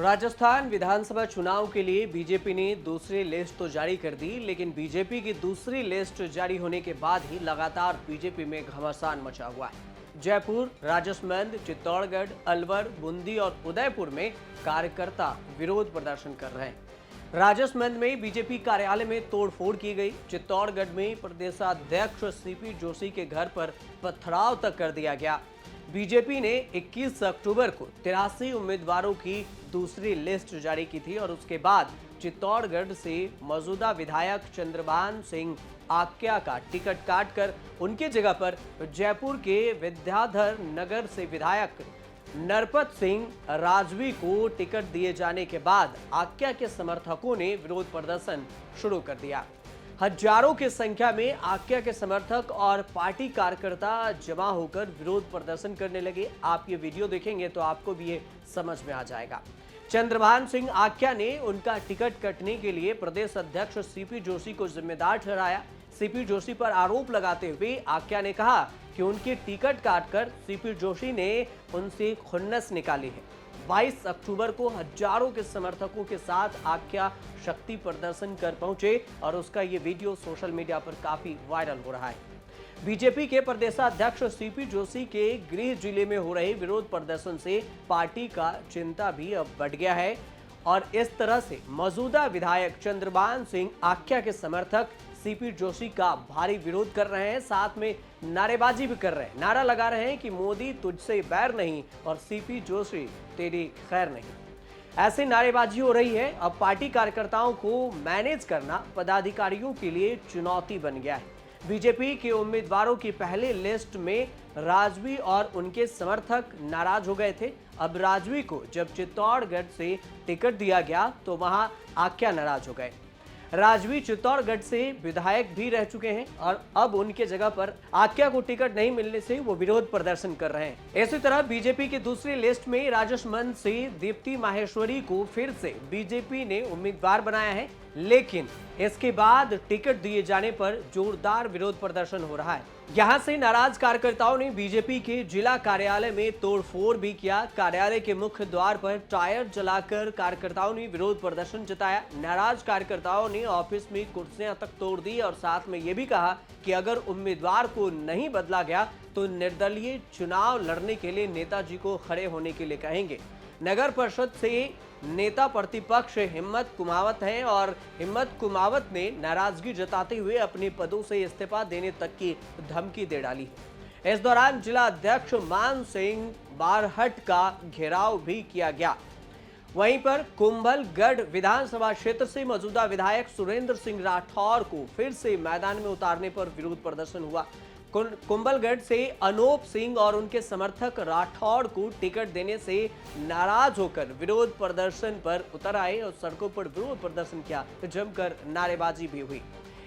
राजस्थान विधानसभा चुनाव के लिए बीजेपी ने दूसरी लिस्ट तो जारी कर दी, लेकिन बीजेपी की दूसरी लिस्ट जारी होने के बाद ही लगातार बीजेपी में घमासान मचा हुआ है। जयपुर, राजसमंद, चित्तौड़गढ़, अलवर, बूंदी और उदयपुर में कार्यकर्ता विरोध प्रदर्शन कर रहे हैं। राजसमंद में बीजेपी कार्यालय में तोड़फोड़ की गई। चित्तौड़गढ़ में प्रदेशाध्यक्ष सीपी जोशी के घर पर पथराव तक कर दिया गया। बीजेपी ने 21 अक्टूबर को 83 उम्मीदवारों की दूसरी लिस्ट जारी की थी और उसके बाद चित्तौड़गढ़ से मौजूदा विधायक चंद्रभान सिंह आक्या का टिकट काटकर उनके जगह पर जयपुर के विद्याधर नगर से विधायक नरपत सिंह राजवी को टिकट दिए जाने के बाद आक्या के समर्थकों ने विरोध प्रदर्शन शुरू कर दिया। हजारों की संख्या में आक्या के समर्थक और पार्टी कार्यकर्ता जमा होकर विरोध प्रदर्शन करने लगे। आप ये वीडियो देखेंगे तो आपको भी ये समझ में आ जाएगा। चंद्रभान सिंह आक्या ने उनका टिकट कटने के लिए प्रदेश अध्यक्ष सीपी जोशी को जिम्मेदार ठहराया। सीपी जोशी पर आरोप लगाते हुए आक्या ने कहा कि उनकी टिकट काटकर सीपी जोशी ने उनसे खुन्नस निकाली है। 22 अक्टूबर को हजारों के समर्थकों के साथ आक्या शक्ति प्रदर्शन कर पहुंचे और उसका ये वीडियो सोशल मीडिया पर काफी वायरल हो रहा है। बीजेपी के प्रदेशाध्यक्ष सीपी जोशी के गृह जिले में हो रहे विरोध प्रदर्शन से पार्टी का चिंता भी अब बढ़ गया है और इस तरह से मौजूदा विधायक चंद्रभान सिंह आक्या के समर्थक सीपी जोशी का भारी विरोध कर रहे हैं, साथ में नारेबाजी भी कर रहे हैं। नारा लगा रहे हैं कि मोदी तुझसे बैर नहीं और सीपी जोशी तेरी खैर नहीं। ऐसे नारेबाजी हो रही है। अब पार्टी कार्यकर्ताओं को मैनेज करना पदाधिकारियों के लिए चुनौती बन गया है। बीजेपी के उम्मीदवारों की पहले लिस्ट में राजवी और उनके समर्थक नाराज हो गए थे। अब राजवी को जब चित्तौड़गढ़ से टिकट दिया गया तो वहां आक्या नाराज हो गए। राजवी चित्तौड़गढ़ से विधायक भी रह चुके हैं और अब उनके जगह पर आक्या को टिकट नहीं मिलने से वो विरोध प्रदर्शन कर रहे हैं। इसी तरह बीजेपी की दूसरी लिस्ट में राजसमंद से दीप्ति माहेश्वरी को फिर से बीजेपी ने उम्मीदवार बनाया है, लेकिन इसके बाद टिकट दिए जाने पर जोरदार विरोध प्रदर्शन हो रहा है। यहां से नाराज कार्यकर्ताओं ने बीजेपी के जिला कार्यालय में तोड़फोड़ भी किया। कार्यालय के मुख्य द्वार पर टायर जलाकर कार्यकर्ताओं ने विरोध प्रदर्शन जताया। नाराज कार्यकर्ताओं ने ऑफिस में कुर्सियां तक तोड़ दी और साथ में यह भी कहा कि अगर उम्मीदवार को नहीं बदला गया तो निर्दलीय चुनाव लड़ने के लिए नेताजी को खड़े होने के लिए कहेंगे। नगर परिषद से नेता प्रतिपक्ष हिम्मत कुमावत हैं और हिम्मत कुमावत ने नाराजगी जताते हुए अपने पदों से इस्तीफा देने तक की धमकी दे डाली है। इस दौरान जिला अध्यक्ष मान सिंह बारहट का घेराव भी किया गया। वहीं पर कुंभलगढ़ विधानसभा क्षेत्र से मौजूदा विधायक सुरेंद्र सिंह राठौर को फिर से मैदान में उतारने पर विरोध प्रदर्शन हुआ। कुंभलगढ़ से अनूप सिंह और उनके समर्थक राठौड़ को टिकट देने से नाराज होकर विरोध प्रदर्शन पर उतर आए और सड़कों पर विरोध प्रदर्शन किया, जमकर नारेबाजी भी हुई।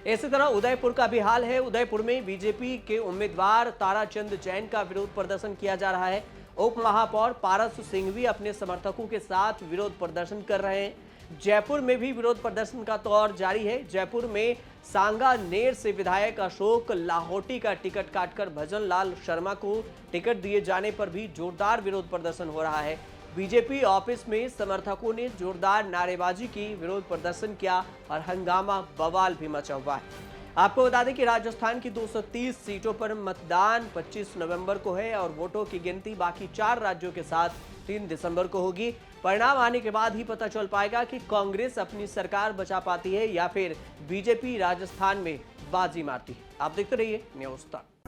इसी तरह उदयपुर का भी हाल है। उदयपुर में बीजेपी के उम्मीदवार ताराचंद जैन का विरोध प्रदर्शन किया जा रहा है। उप महापौर पारस सिंह भी अपने समर्थकों के साथ विरोध प्रदर्शन कर रहे हैं। जयपुर में भी विरोध प्रदर्शन का दौर जारी है। जयपुर में सांगानेर से विधायक अशोक लाहौटी का टिकट काटकर भजन लाल शर्मा को टिकट दिए जाने पर भी जोरदार विरोध प्रदर्शन हो रहा है। बीजेपी ऑफिस में समर्थकों ने जोरदार नारेबाजी की, विरोध प्रदर्शन किया और हंगामा बवाल भी मचा हुआ है। आपको बता दें कि राजस्थान की 230 सीटों पर मतदान 25 नवंबर को है और वोटों की गिनती बाकी 4 राज्यों के साथ 3 दिसंबर को होगी। परिणाम आने के बाद ही पता चल पाएगा कि कांग्रेस अपनी सरकार बचा पाती है या फिर बीजेपी राजस्थान में बाजी मारती है। आप देखते रहिए न्यूज़ तक।